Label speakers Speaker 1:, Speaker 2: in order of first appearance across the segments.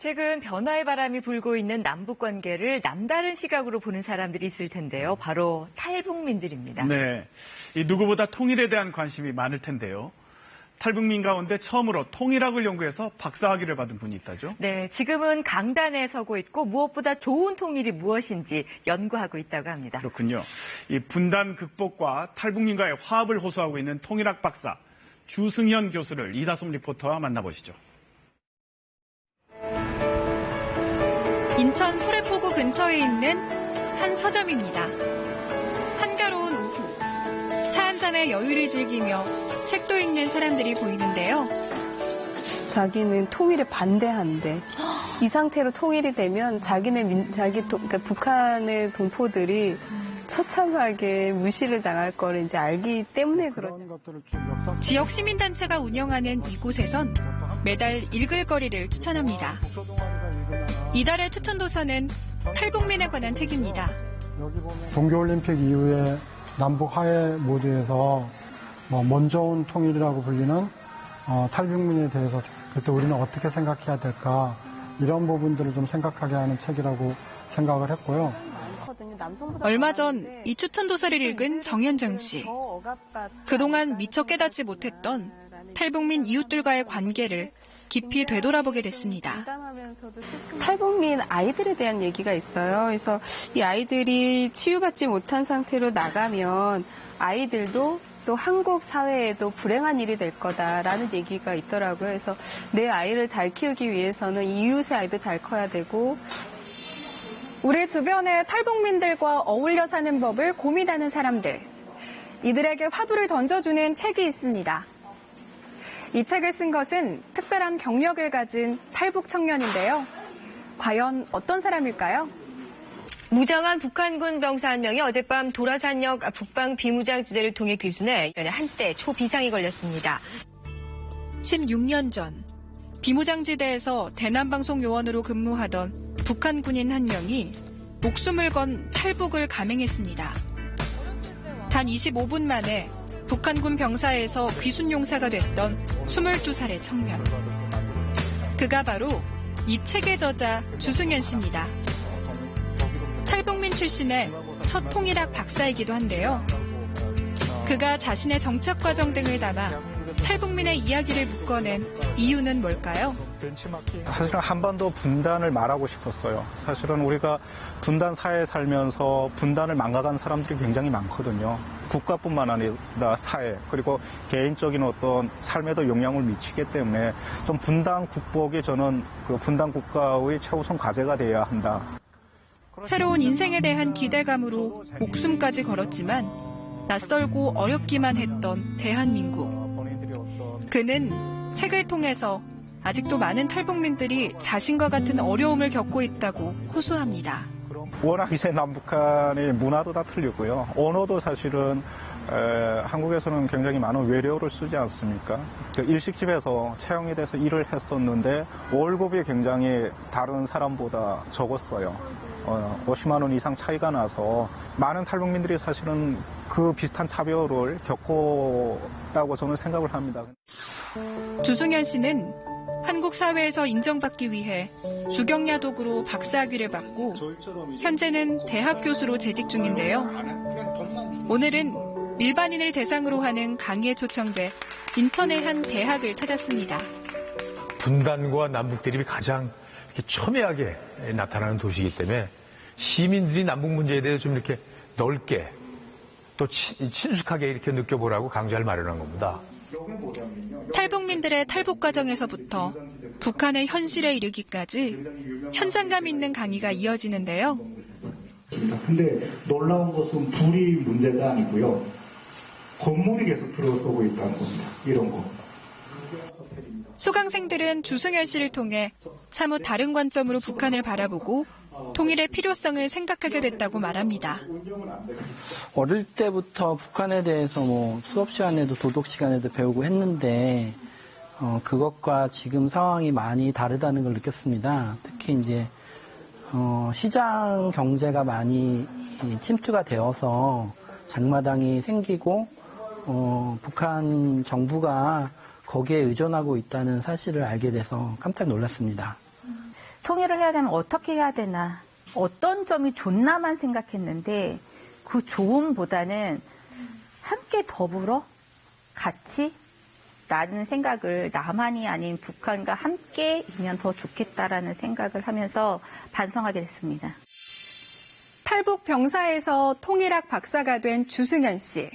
Speaker 1: 최근 변화의 바람이 불고 있는 남북 관계를 남다른 시각으로 보는 사람들이 있을 텐데요. 바로 탈북민들입니다.
Speaker 2: 네, 이 누구보다 통일에 대한 관심이 많을 텐데요. 탈북민 가운데 처음으로 통일학을 연구해서 박사학위를 받은 분이 있다죠?
Speaker 1: 네, 지금은 강단에 서고 있고 무엇보다 좋은 통일이 무엇인지 연구하고 있다고 합니다.
Speaker 2: 그렇군요. 이 분단 극복과 탈북민과의 화합을 호소하고 있는 통일학 박사 주승현 교수를 이다솜 리포터와 만나보시죠.
Speaker 3: 인천 소래포구 근처에 있는 한 서점입니다. 한가로운 오후, 차 한 잔의 여유를 즐기며 책도 읽는 사람들이 보이는데요.
Speaker 4: 자기는 통일에 반대한대. 이 상태로 통일이 되면 그러니까 북한의 동포들이 처참하게 무시를 당할 거를 이제 알기 때문에 그러죠.
Speaker 3: 지역 시민단체가 운영하는 이곳에선 매달 읽을 거리를 추천합니다. 이달의 추천 도서는 탈북민에 관한 책입니다.
Speaker 5: 동계올림픽 이후에 남북 화해 모드에서 먼저 온 통일이라고 불리는 탈북민에 대해서 그때 우리는 어떻게 생각해야 될까 이런 부분들을 좀 생각하게 하는 책이라고 생각을 했고요.
Speaker 3: 얼마 전 이 추천 도서를 읽은 정현정 씨. 그동안 미처 깨닫지 못했던 탈북민 이웃들과의 관계를 깊이 되돌아보게 됐습니다.
Speaker 4: 탈북민 아이들에 대한 얘기가 있어요. 그래서 이 아이들이 치유받지 못한 상태로 나가면 아이들도 또 한국 사회에도 불행한 일이 될 거다라는 얘기가 있더라고요. 그래서 내 아이를 잘 키우기 위해서는 이웃의 아이도 잘 커야 되고
Speaker 6: 우리 주변의 탈북민들과 어울려 사는 법을 고민하는 사람들. 이들에게 화두를 던져주는 책이 있습니다. 이 책을 쓴 것은 특별한 경력을 가진 탈북 청년인데요. 과연 어떤 사람일까요?
Speaker 7: 무장한 북한군 병사 한 명이 어젯밤 도라산역 북방 비무장지대를 통해 귀순해 한때 초비상이 걸렸습니다.
Speaker 3: 16년 전 비무장지대에서 대남방송 요원으로 근무하던 북한 군인 한 명이 목숨을 건 탈북을 감행했습니다. 단 25분 만에 북한군 병사에서 귀순용사가 됐던 22살의 청년. 그가 바로 이 책의 저자 주승현 씨입니다. 탈북민 출신의 첫 통일학 박사이기도 한데요. 그가 자신의 정착 과정 등을 담아 탈북민의 이야기를 묶어낸 이유는 뭘까요?
Speaker 8: 사실은 한반도 분단을 말하고 싶었어요. 사실은 우리가 분단 사회에 살면서 분단을 망각한 사람들이 굉장히 많거든요. 국가뿐만 아니라 사회 그리고 개인적인 어떤 삶에도 영향을 미치기 때문에 좀 분단 극복이 저는 그 분단 국가의 최우선 과제가 되어야 한다.
Speaker 3: 새로운 인생에 대한 기대감으로 목숨까지 걸었지만 낯설고 어렵기만 했던 대한민국. 그는 책을 통해서 아직도 많은 탈북민들이 자신과 같은 어려움을 겪고 있다고 호소합니다.
Speaker 8: 워낙 이제 남북한의 문화도 다 틀리고요. 언어도 사실은 한국에서는 굉장히 많은 외래어를 쓰지 않습니까? 일식집에서 채용이 돼서 일을 했었는데 월급이 굉장히 다른 사람보다 적었어요. 50만 원 이상 차이가 나서 많은 탈북민들이 사실은 그 비슷한 차별을 겪었다고 저는 생각을 합니다.
Speaker 3: 주승현 씨는 한국 사회에서 인정받기 위해 주경야독으로 박사학위를 받고 현재는 대학 교수로 재직 중인데요. 오늘은 일반인을 대상으로 하는 강의에 초청돼 인천의 한 대학을 찾았습니다.
Speaker 9: 분단과 남북 대립이 가장 이렇게 첨예하게 나타나는 도시이기 때문에 시민들이 남북 문제에 대해서 좀 이렇게 넓게 또 친숙하게 이렇게 느껴보라고 강좌를 마련한 겁니다.
Speaker 3: 탈북민들의 탈북 과정에서부터 북한의 현실에 이르기까지 현장감 있는 강의가 이어지는데요.
Speaker 10: 근데 놀라운 것은 불이 문제가 아니고요. 건물이 계속 들어서고 있다는 겁니다. 이런 거.
Speaker 3: 수강생들은 주승현 씨를 통해 사뭇 다른 관점으로 북한을 바라보고 통일의 필요성을 생각하게 됐다고 말합니다.
Speaker 11: 어릴 때부터 북한에 대해서 수업 시간에도 도덕 시간에도 배우고 했는데 그것과 지금 상황이 많이 다르다는 걸 느꼈습니다. 특히 이제 시장 경제가 많이 침투가 되어서 장마당이 생기고 북한 정부가 거기에 의존하고 있다는 사실을 알게 돼서 깜짝 놀랐습니다.
Speaker 12: 통일을 해야 되면 어떻게 해야 되나, 어떤 점이 좋나만 생각했는데 그 좋음보다는 함께 더불어 같이 라는 생각을 남한이 아닌 북한과 함께이면 더 좋겠다라는 생각을 하면서 반성하게 됐습니다.
Speaker 6: 탈북 병사에서 통일학 박사가 된 주승현 씨.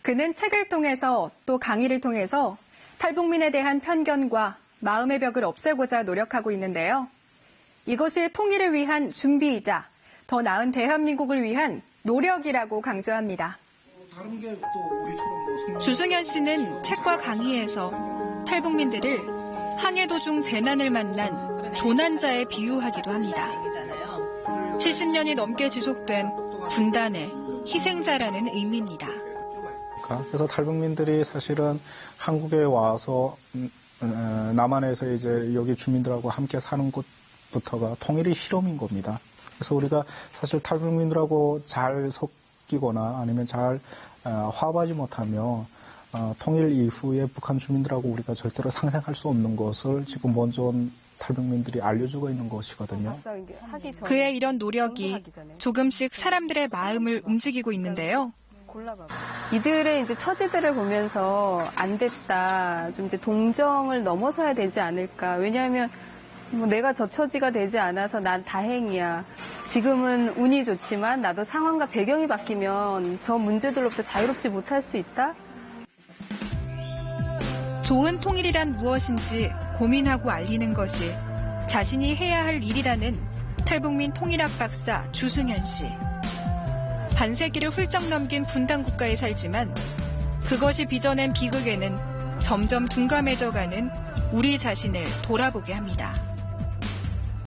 Speaker 6: 그는 책을 통해서 또 강의를 통해서 탈북민에 대한 편견과 마음의 벽을 없애고자 노력하고 있는데요. 이것이 통일을 위한 준비이자 더 나은 대한민국을 위한 노력이라고 강조합니다.
Speaker 3: 주승현 씨는 책과 강의에서 탈북민들을 항해 도중 재난을 만난 조난자에 비유하기도 합니다. 70년이 넘게 지속된 분단의 희생자라는 의미입니다.
Speaker 8: 그래서 탈북민들이 사실은 한국에 와서 남한에서 이제 여기 주민들하고 함께 사는 곳부터가 통일의 실험인 겁니다. 그래서 우리가 사실 탈북민들하고 잘 섞이거나 아니면 잘 화합하지 못하면 통일 이후에 북한 주민들하고 우리가 절대로 상생할 수 없는 것을 지금 먼저 탈북민들이 알려주고 있는 것이거든요.
Speaker 3: 그의 이런 노력이 조금씩 사람들의 마음을 움직이고 있는데요.
Speaker 4: 이들의 이제 처지들을 보면서 안 됐다, 좀 이제 동정을 넘어서야 되지 않을까. 왜냐하면 뭐 내가 저 처지가 되지 않아서 난 다행이야. 지금은 운이 좋지만 나도 상황과 배경이 바뀌면 저 문제들로부터 자유롭지 못할 수 있다.
Speaker 3: 좋은 통일이란 무엇인지 고민하고 알리는 것이 자신이 해야 할 일이라는 탈북민 통일학 박사 주승현 씨. 반세기를 훌쩍 넘긴 분단 국가에 살지만 그것이 빚어낸 비극에는 점점 둔감해져가는 우리 자신을 돌아보게 합니다.